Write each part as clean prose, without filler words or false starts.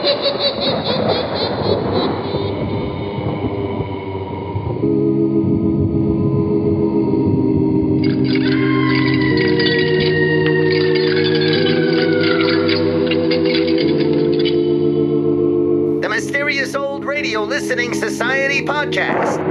The Mysterious Old Radio Listening Society podcast.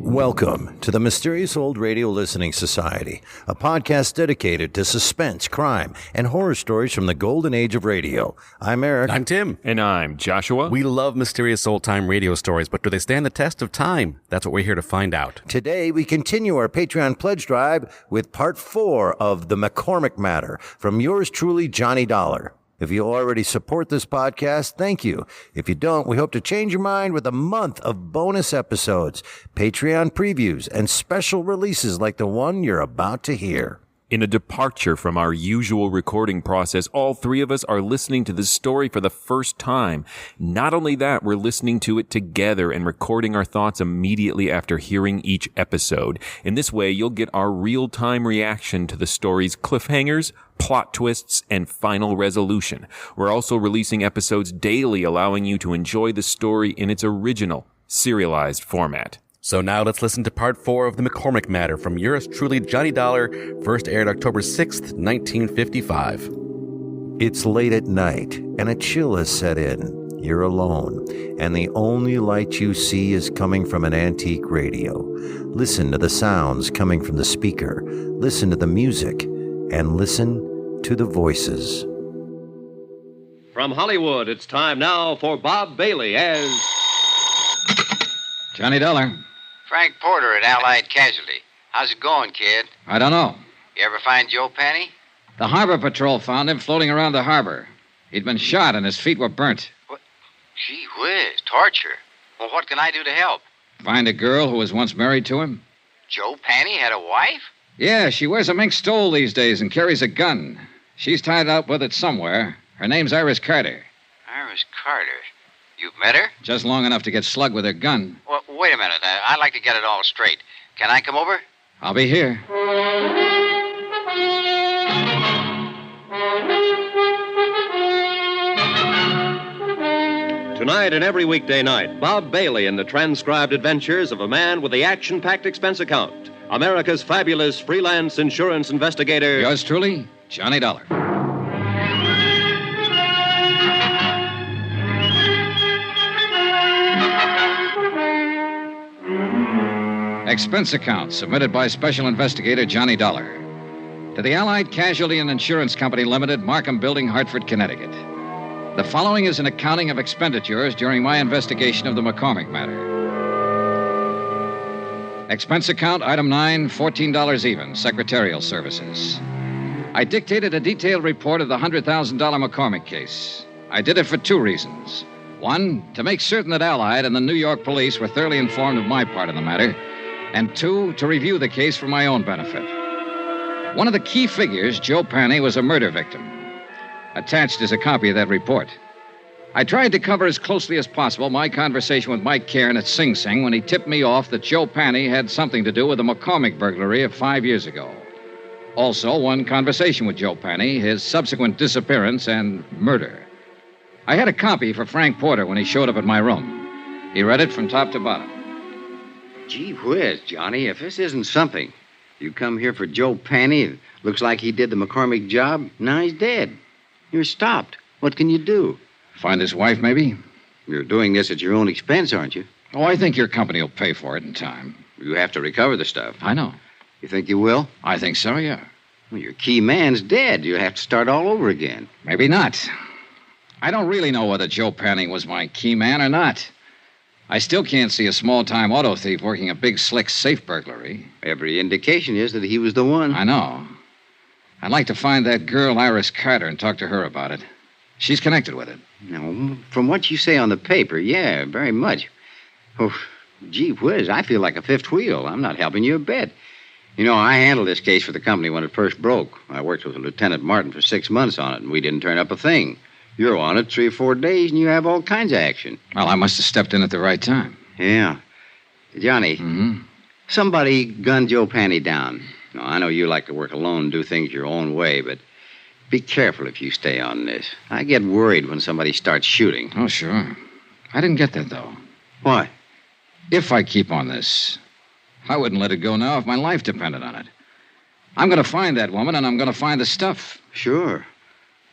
Welcome to the Mysterious Old Radio Listening Society, a podcast dedicated to suspense, crime, and horror stories from the golden age of radio. I'm Eric. I'm Tim. And I'm Joshua. We love mysterious old-time radio stories, but do they stand the test of time? That's what we're here to find out. Today, we continue our Patreon pledge drive with part 4 of the McCormick matter from yours truly, Johnny Dollar. If you already support this podcast, thank you. If you don't, we hope to change your mind with a month of bonus episodes, Patreon previews, and special releases like the one you're about to hear. In a departure from our usual recording process, all three of us are listening to this story for the first time. Not only that, we're listening to it together and recording our thoughts immediately after hearing each episode. In this way, you'll get our real-time reaction to the story's cliffhangers, plot twists, and final resolution. We're also releasing episodes daily, allowing you to enjoy the story in its original, serialized format. So now let's listen to part 4 of the McCormick matter from yours truly, Johnny Dollar, first aired October 6th, 1955. It's late at night, and a chill has set in. You're alone, and the only light you see is coming from an antique radio. Listen to the sounds coming from the speaker. Listen to the music, and listen to the voices. From Hollywood, it's time now for Bob Bailey as Johnny Dollar. Frank Porter at Allied Casualty. How's it going, kid? I don't know. You ever find Joe Penny? The Harbor Patrol found him floating around the harbor. He'd been shot and his feet were burnt. What? Gee whiz, torture. Well, what can I do to help? Find a girl who was once married to him? Joe Penny had a wife? Yeah, she wears a mink stole these days and carries a gun. She's tied up with it somewhere. Her name's Iris Carter. Iris Carter. You've met her? Just long enough to get slugged with her gun. Well, wait a minute. I'd like to get it all straight. Can I come over? I'll be here. Tonight and every weekday night, Bob Bailey in the transcribed adventures of a man with the action-packed expense account. America's fabulous freelance insurance investigator. Yours truly, Johnny Dollar. Expense account submitted by Special Investigator Johnny Dollar to the Allied Casualty and Insurance Company Limited, Markham Building, Hartford, Connecticut. The following is an accounting of expenditures during my investigation of the McCormick matter. Expense account, item 9, $14 even, secretarial services. I dictated a detailed report of the $100,000 McCormick case. I did it for 2 reasons. 1, to make certain that Allied and the New York police were thoroughly informed of my part in the matter. And 2, to review the case for my own benefit. One of the key figures, Joe Penny, was a murder victim. Attached is a copy of that report. I tried to cover as closely as possible my conversation with Mike Cairn at Sing Sing when he tipped me off that Joe Penny had something to do with the McCormick burglary of 5 years ago. Also, one conversation with Joe Penny, his subsequent disappearance, and murder. I had a copy for Frank Porter when he showed up at my room. He read it from top to bottom. Gee whiz, Johnny, if this isn't something. You come here for Joe Penny. It looks like he did the McCormick job. Now he's dead. You're stopped. What can you do? Find his wife, maybe? You're doing this at your own expense, aren't you? Oh, I think your company will pay for it in time. You have to recover the stuff. I know. You think you will? I think so, yeah. Well, your key man's dead. You'll have to start all over again. Maybe not. I don't really know whether Joe Penny was my key man or not. I still can't see a small-time auto thief working a big, slick safe burglary. Every indication is that he was the one. I know. I'd like to find that girl, Iris Carter, and talk to her about it. She's connected with it. No, from what you say on the paper, yeah, very much. Oh, gee whiz, I feel like a fifth wheel. I'm not helping you a bit. You know, I handled this case for the company when it first broke. I worked with Lieutenant Martin for 6 months on it, and we didn't turn up a thing. You're on it 3 or 4 days, and you have all kinds of action. Well, I must have stepped in at the right time. Yeah. Johnny, somebody gunned Joe Penny down. No, I know you like to work alone and do things your own way, but be careful if you stay on this. I get worried when somebody starts shooting. Oh, sure. I didn't get that, though. What? If I keep on this, I wouldn't let it go now if my life depended on it. I'm going to find that woman, and I'm going to find the stuff. Sure.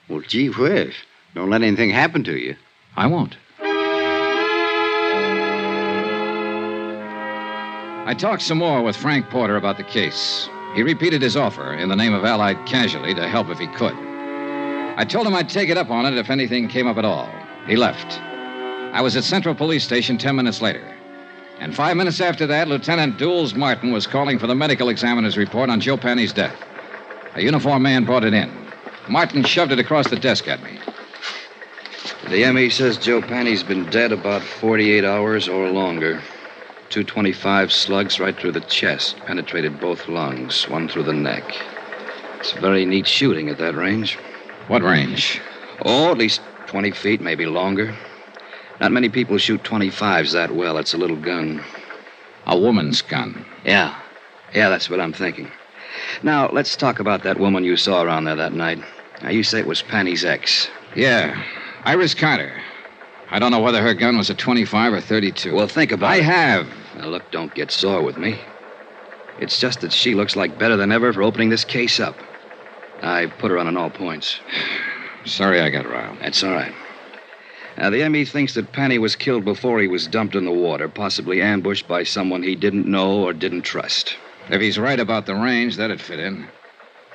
Well, gee whiz. Don't let anything happen to you. I won't. I talked some more with Frank Porter about the case. He repeated his offer in the name of Allied Casualty to help if he could. I told him I'd take it up on it if anything came up at all. He left. I was at Central Police Station 10 minutes later. And 5 minutes after that, Lieutenant Dools Martin was calling for the medical examiner's report on Joe Panny's death. A uniformed man brought it in. Martin shoved it across the desk at me. The ME says Joe Panny's been dead about 48 hours or longer. 225 slugs right through the chest, penetrated both lungs, one through the neck. It's very neat shooting at that range. What range? Oh, at least 20 feet, maybe longer. Not many people shoot 25s that well. It's a little gun. A woman's gun. Yeah, that's what I'm thinking. Now, let's talk about that woman you saw around there that night. Now, you say it was Panny's ex. Yeah, Iris Carter. I don't know whether her gun was a 25 or 32. Well, think about it. I have. Now, look, don't get sore with me. It's just that she looks like better than ever for opening this case up. I put her on all points. Sorry I got riled. That's all right. Now, the ME thinks that Panny was killed before he was dumped in the water, possibly ambushed by someone he didn't know or didn't trust. If he's right about the range, that'd fit in.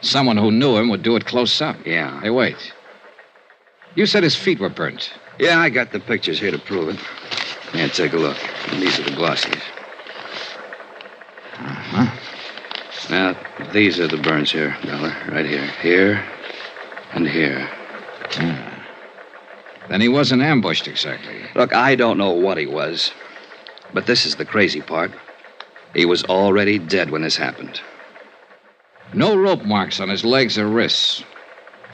Someone who knew him would do it close up. Yeah. Hey, wait. You said his feet were burnt. Yeah, I got the pictures here to prove it. Yeah, take a look. And these are the glossies. Uh-huh. Now, these are the burns here, Dollar. Right here. Here and here. Yeah. Then he wasn't ambushed exactly. Look, I don't know what he was. But this is the crazy part. He was already dead when this happened. No rope marks on his legs or wrists.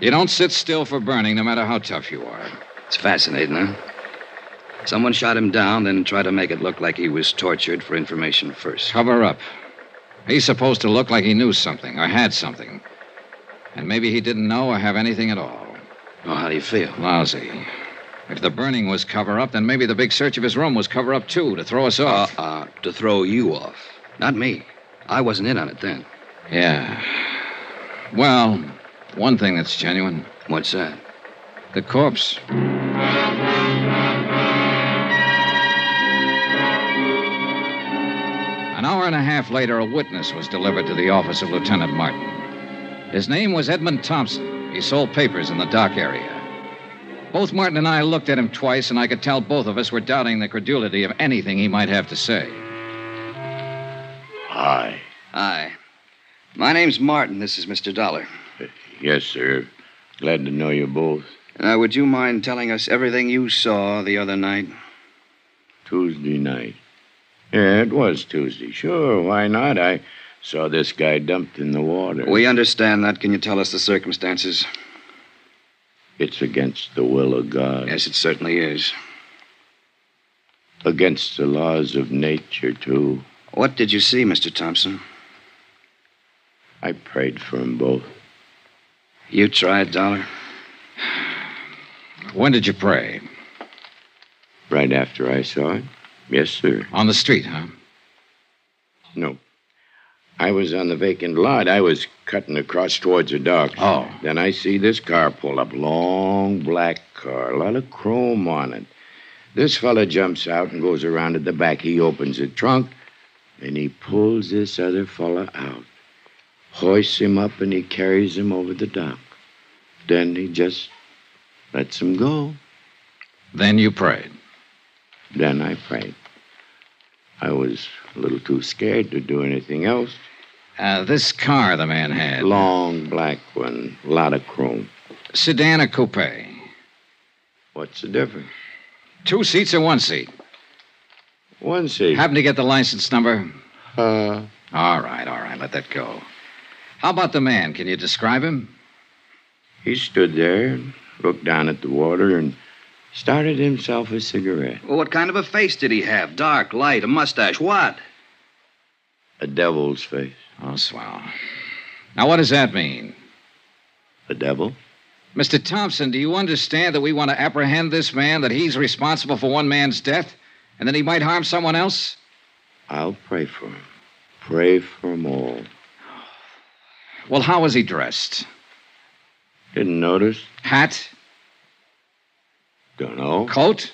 You don't sit still for burning, no matter how tough you are. It's fascinating, huh? Someone shot him down, then tried to make it look like he was tortured for information first. Cover up. He's supposed to look like he knew something or had something. And maybe he didn't know or have anything at all. Oh, how do you feel? Lousy. If the burning was cover up, then maybe the big search of his room was cover up, too, to throw us off. To throw you off. Not me. I wasn't in on it then. Yeah. Well, one thing that's genuine. What's that? The corpse. An hour and a half later, a witness was delivered to the office of Lieutenant Martin. His name was Edmund Thompson. He sold papers in the dock area. Both Martin and I looked at him twice, and I could tell both of us were doubting the credulity of anything he might have to say. Hi. Hi. My name's Martin. This is Mr. Dollar. Yes, sir. Glad to know you both. Would you mind telling us everything you saw the other night? Tuesday night. Yeah, it was Tuesday. Sure, why not? I saw this guy dumped in the water. We understand that. Can you tell us the circumstances? It's against the will of God. Yes, it certainly is. Against the laws of nature, too. What did you see, Mr. Thompson? I prayed for them both. You tried, Dollar? When did you pray? Right after I saw it. Yes, sir. On the street, huh? No. I was on the vacant lot. I was cutting across towards the dock. Oh. Then I see this car pull up. Long black car. A lot of chrome on it. This fella jumps out and goes around at the back. He opens the trunk, and he pulls this other fella out. Hoists him up, and he carries him over the dock. Then he just lets him go. Then you prayed. Then I prayed. I was a little too scared to do anything else. This car the man had. Long black one, a lot of chrome. Sedan or coupe? What's the difference? 2 seats or 1 seat? 1 seat. Happen to get the license number? Uh, All right, let that go. How about the man? Can you describe him? He stood there and looked down at the water and started himself a cigarette. Well, what kind of a face did he have? Dark, light, a mustache, what? A devil's face. Oh, swell. Now, what does that mean? The devil? Mr. Thompson, do you understand that we want to apprehend this man, that he's responsible for one man's death, and that he might harm someone else? I'll pray for him. Pray for them all. Well, how was he dressed? Didn't notice? Hat? Don't know. Coat?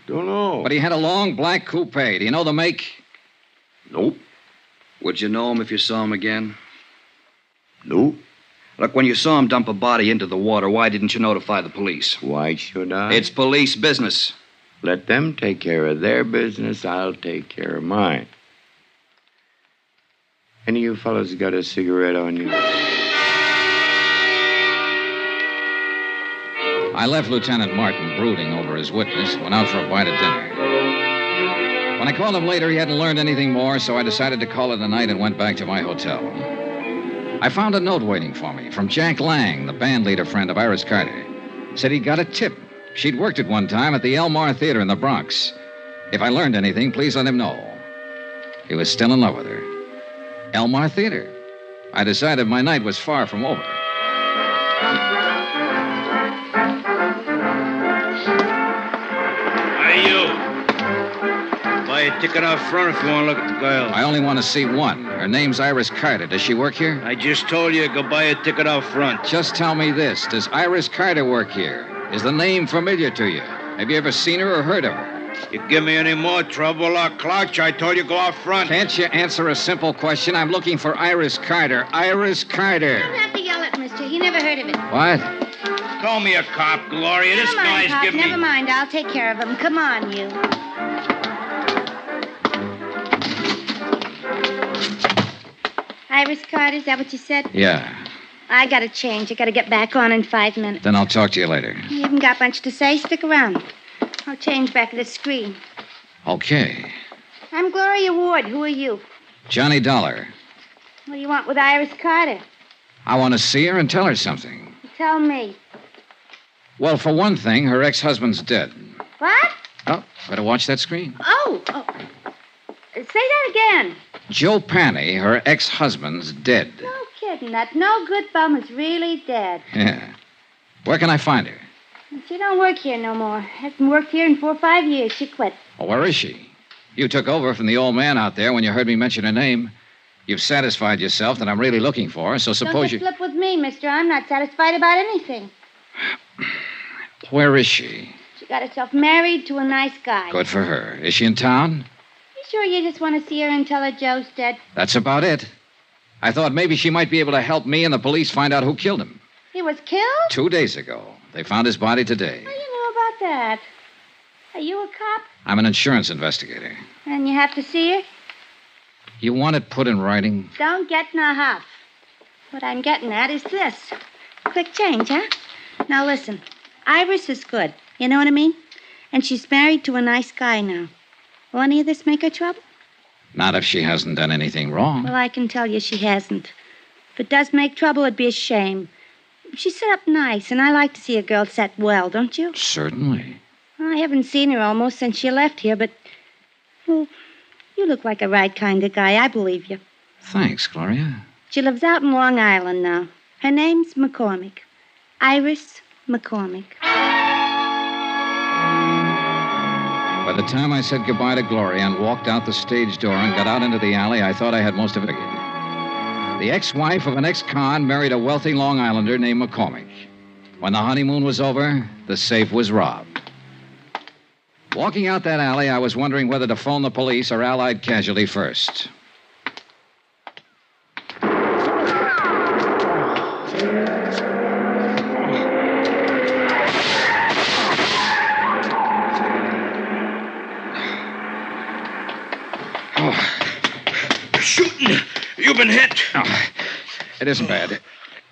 Don't know. But he had a long black coupe. Do you know the make? Nope. Would you know him if you saw him again? Nope. Look, when you saw him dump a body into the water, why didn't you notify the police? Why should I? It's police business. Let them take care of their business. I'll take care of mine. Any of you fellas got a cigarette on you? I left Lieutenant Martin brooding over his witness, went out for a bite of dinner. When I called him later, he hadn't learned anything more, so I decided to call it a night and went back to my hotel. I found a note waiting for me from Jack Lang, the band leader friend of Iris Carter. Said he'd got a tip. She'd worked at one time at the Elmar Theater in the Bronx. If I learned anything, please let him know. He was still in love with her. Elmar Theater. I decided my night was far from over. Hey, you. Buy a ticket out front if you want to look at the girl. I only want to see one. Her name's Iris Carter. Does she work here? I just told you, go buy a ticket out front. Just tell me this. Does Iris Carter work here? Is the name familiar to you? Have you ever seen her or heard of her? You give me any more trouble, I'll clouch. I told you, go out front. Can't you answer a simple question? I'm looking for Iris Carter. Iris Carter. Don't have to yell at Mister. He never heard of it. What? Call me a cop, Gloria. This Never mind, guy's Pop. giving me... Never mind. I'll take care of him. Come on, you. Iris Carter, is that what you said? Yeah. I gotta change. I gotta get back on in 5 minutes. Then I'll talk to you later. You haven't got much to say. Stick around. I'll change back at the screen. Okay. I'm Gloria Ward. Who are you? Johnny Dollar. What do you want with Iris Carter? I want to see her and tell her something. Tell me. Well, for one thing, her ex-husband's dead. What? Oh, better watch that screen. Oh. Say that again. Joe Panny, her ex-husband's dead. No kidding. That no good bum is really dead. Yeah. Where can I find her? She don't work here no more. Hasn't worked here in 4 or 5 years. She quit. Well, where is she? You took over from the old man out there when you heard me mention her name. You've satisfied yourself that I'm really looking for her, so suppose Don't flip with me, mister. I'm not satisfied about anything. Where is she? She got herself married to a nice guy. Good for her. Is she in town? You sure you just want to see her and tell her Joe's dead? That's about it. I thought maybe she might be able to help me and the police find out who killed him. He was killed? 2 days ago. They found his body today. How do you know about that? Are you a cop? I'm an insurance investigator. And you have to see her? You want it put in writing? Don't get in a huff. What I'm getting at is this. Quick change, huh? Now listen. Iris is good. You know what I mean? And she's married to a nice guy now. Will any of this make her trouble? Not if she hasn't done anything wrong. Well, I can tell you she hasn't. If it does make trouble, it'd be a shame. She's set up nice, and I like to see a girl set well, don't you? Certainly. I haven't seen her almost since she left here, but... Well, you look like a right kind of guy. I believe you. Thanks, Gloria. She lives out in Long Island now. Her name's McCormick. Iris McCormick. By the time I said goodbye to Gloria and walked out the stage door and got out into the alley, I thought I had most of it figured. The ex-wife of an ex-con married a wealthy Long Islander named McCormick. When the honeymoon was over, the safe was robbed. Walking out that alley, I was wondering whether to phone the police or Allied Casualty first. Shooting! You've been hit. Oh, it isn't bad.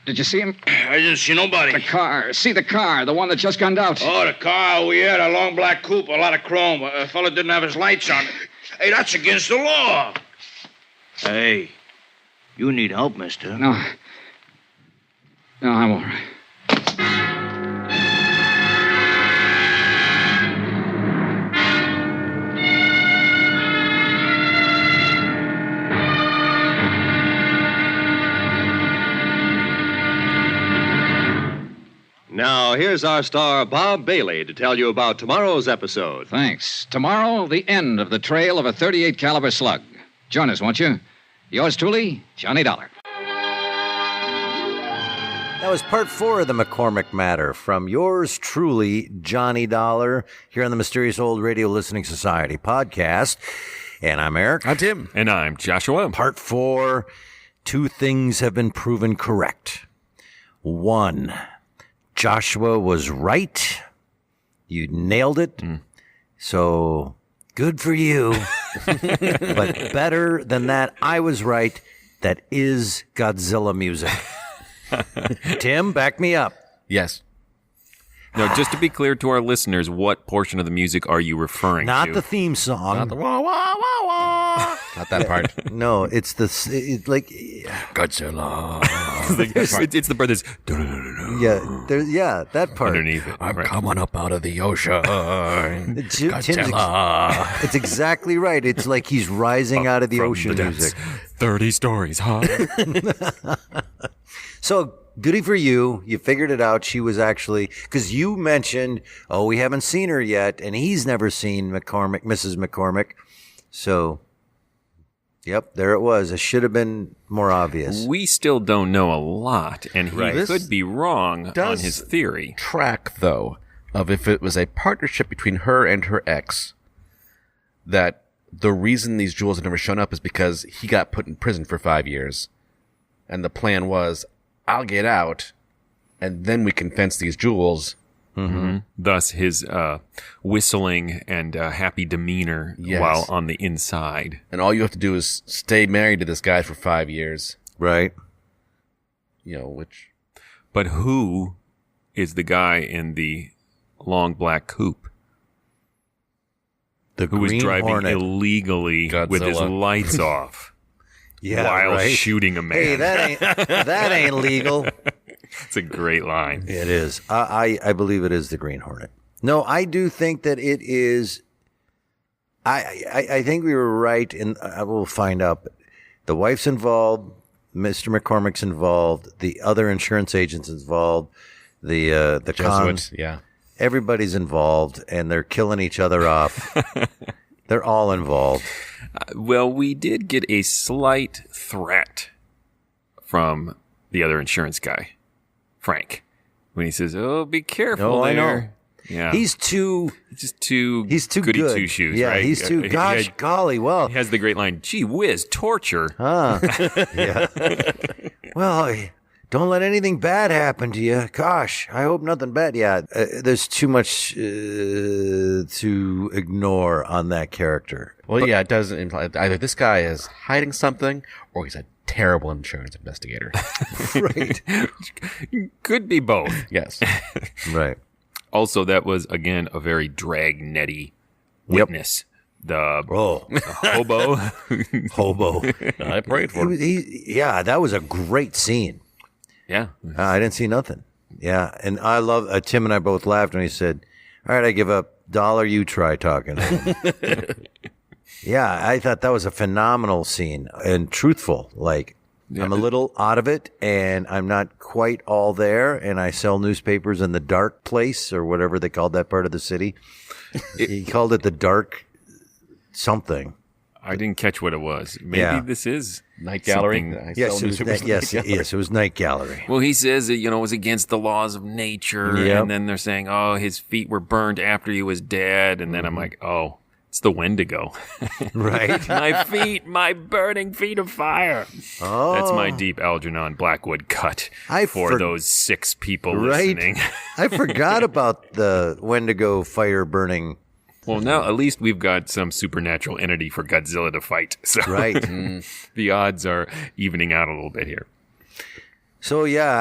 Did you see him? I didn't see nobody. The car. See the car, the one that just gunned out. Oh, the car. We had a long black coupe, a lot of chrome. A fella didn't have his lights on. Hey, that's against the law. Hey, you need help, mister. No, I'm all right. Now, here's our star, Bob Bailey, to tell you about tomorrow's episode. Thanks. Tomorrow, the end of the trail of a .38 caliber slug. Join us, won't you? Yours truly, Johnny Dollar. That was part 4 of the McCormick Matter from yours truly, Johnny Dollar, here on the Mysterious Old Radio Listening Society podcast. And I'm Eric. I'm Tim. And I'm Joshua. Part 4, 2 things have been proven correct. 1, Joshua was right. You nailed it. So good for you. But better than that, I was right. That is Godzilla music. Tim, back me up. Yes. Now, just to be clear to our listeners, what portion of the music are you referring to? Not the theme song. Not the wah, wah, wah, wah. Not that part. No, it's the like Godzilla. it's the part that's that part underneath it. I'm coming up out of the ocean. Godzilla. It's exactly right. It's like he's rising out of the ocean music. 30 stories, huh? So, goody for you. You figured it out. She was actually, because you mentioned, we haven't seen her yet, and he's never seen Mrs. McCormick. So, yep, there it was. It should have been more obvious. We still don't know a lot, and he could be wrong on his theory. Track, though, of if it was a partnership between her and her ex, that the reason these jewels have never shown up is because he got put in prison for 5 years. And the plan was, I'll get out, and then we can fence these jewels. Mm-hmm. Thus, his whistling and happy demeanor while on the inside. And all you have to do is stay married to this guy for 5 years. Right. You know, which... But who is the guy in the long black coupe? Who was driving illegally with his lights off while shooting a man. Hey, that ain't legal. It's a great line. It is. I believe it is the Green Hornet. No, I do think that it is. I think we were right, and I will find out. The wife's involved. Mr. McCormick's involved. The other insurance agent's involved. The cons. Yeah. Everybody's involved, and they're killing each other off. They're all involved. Well, we did get a slight threat from the other insurance guy, Frank, when he says, "Oh, be careful there." I know. Yeah, he's too goody good. two shoes. Yeah, right? he's too. Gosh, golly, well, he has the great line, "Gee whiz, torture." Yeah. Well, don't let anything bad happen to you. Gosh, I hope nothing bad. Yeah, there's too much to ignore on that character. Well, yeah, it doesn't imply either this guy is hiding something or he's a terrible insurance investigator. Right. Could be both. Yes. Right. Also, that was, again, a very dragnetty witness. The hobo. Hobo. I prayed for him. Yeah, that was a great scene. Yeah. I didn't see nothing. Yeah, and I love, Tim and I both laughed when he said, all right, I give up $1, you try talking to him. Yeah, I thought that was a phenomenal scene and truthful. Like, I'm a little out of it, and I'm not quite all there, and I sell newspapers in the dark place, or whatever they called that part of the city. He called it the dark something. I didn't catch what it was. Maybe this is Night Gallery. Yes, it was Night Gallery. Well, he says it, it was against the laws of nature, and then they're saying, oh, his feet were burned after he was dead, and then I'm like, oh, it's the Wendigo. Right. My feet, my burning feet of fire. Oh. That's my deep Algernon Blackwood cut for those 6 people listening. I forgot about the Wendigo fire burning. Well, now at least we've got some supernatural entity for Godzilla to fight. So right. The odds are evening out a little bit here. So, yeah,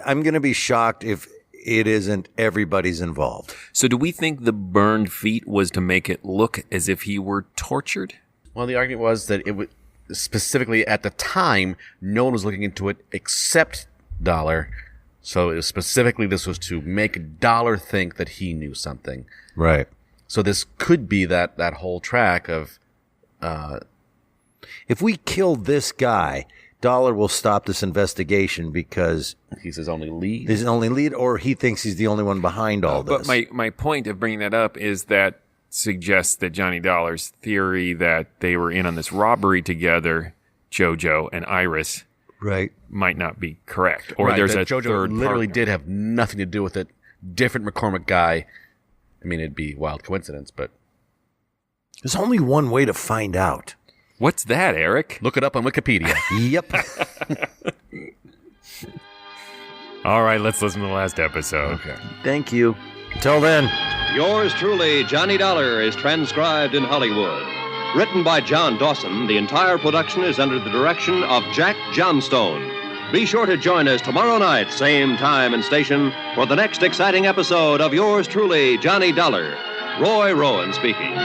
I'm going to be shocked if it isn't everybody's involved. So do we think the burned feet was to make it look as if he were tortured? Well, the argument was that it was specifically at the time, no one was looking into it except Dollar. So it was specifically this was to make Dollar think that he knew something. Right. So this could be that whole track of... if we kill this guy, Dollar will stop this investigation because he's his only lead. He's his only lead, or he thinks he's the only one behind all this. But my point of bringing that up is that suggests that Johnny Dollar's theory that they were in on this robbery together, JoJo and Iris, right, might not be correct. Or Right, there's that a JoJo third literally partner. did have nothing to do with it. Different McCormick guy. I mean, it'd be a wild coincidence, but there's only one way to find out. What's that, Eric? Look it up on Wikipedia. Yep. All right, let's listen to the last episode. Okay. Thank you. Until then. Yours truly, Johnny Dollar, is transcribed in Hollywood. Written by John Dawson, the entire production is under the direction of Jack Johnstone. Be sure to join us tomorrow night, same time and station, for the next exciting episode of Yours truly, Johnny Dollar. Roy Rowan speaking.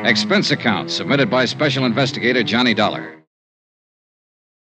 Expense account submitted by Special Investigator Johnny Dollar.